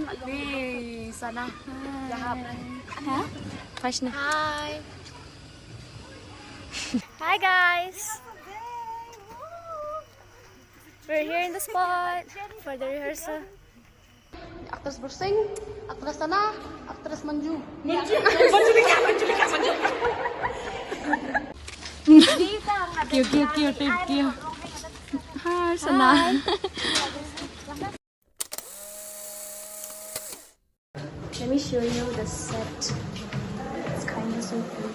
Di sana. Hah? Fashion. Hi. Hi guys. We're here in the spot for the rehearsal. Aktris bersing, aktris tanah, aktris manju. Kêu kêu. Hi Sana. Let me show you the set. It's kind of so cool.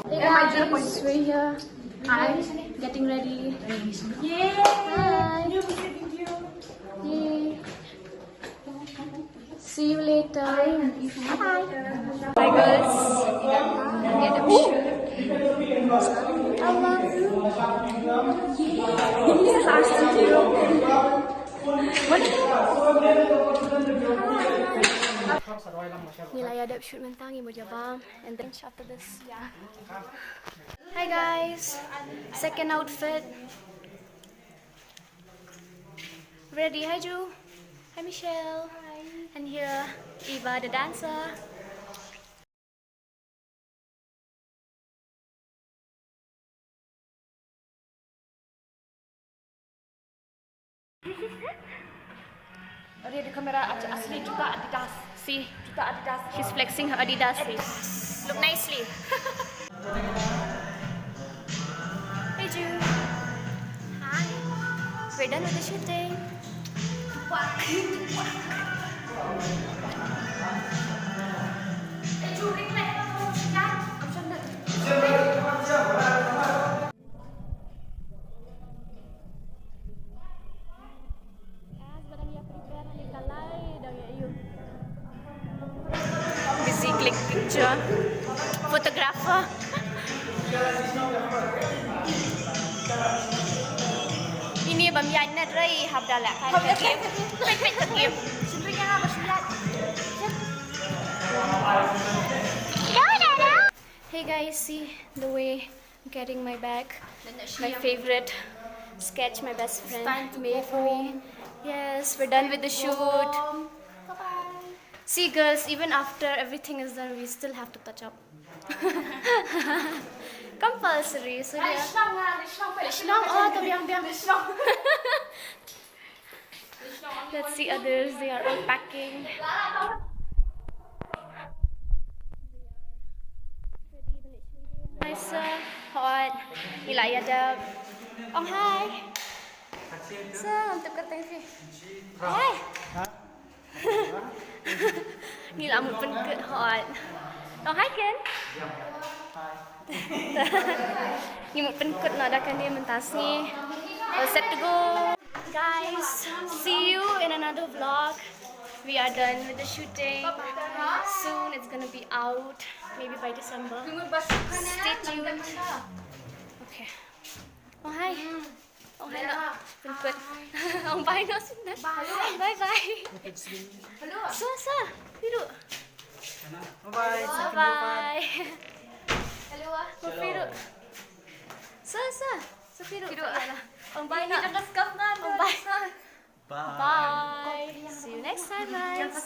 Hey guys, we're here. Hi, getting ready. Yay! Hi. Yay! See you later. Bye. Hi girls. Get up shoot. I love you. Yes, I see you. Nilai ada shoot mentangi mau jabang, and then after this, yeah. Hi guys, second outfit. Ready? Hi Ju. Hi Michelle. Hi. And here, Eva the dancer. Oh, dia ada kamera asli juga Adidas. See, juga Adidas. She's flexing her Adidas. Look nicely. Hey Ju. Hi. We're done with the shooting. Hey Ju, ring lại không? Busy click picture. Photographer. Ini bamian na ray habdala kan game. Pek game. Sebenarnya apa sih? Hey guys, see the way I'm getting my bag. My favorite sketch my best friend made for me. Yes, we're done with the shoot. Bye-bye. See girls, even after everything is done, we still have to touch up. Compulsory. So yeah. Let's see others, they are all packing. Nice, hot. Nilai ada. Oh hi. So, untuk kata ni. Hi. Nilai một phần good hot. Oh hi Ken. Ni một phần good nak dah kan dia mentas ni. All set to go. Guys, see you in another vlog. We are done with the shooting. Soon it's gonna be out, maybe by December. Stay tuned. Okay. Oh hi. Oh hi nak. Good. Oh bye no sudah. Bye bye. Hello. So. Duduk. Bye bye. Bye. Hello. Duduk. So. Duduk. Oh bye nak. Oh bye. Bye. See you next time guys.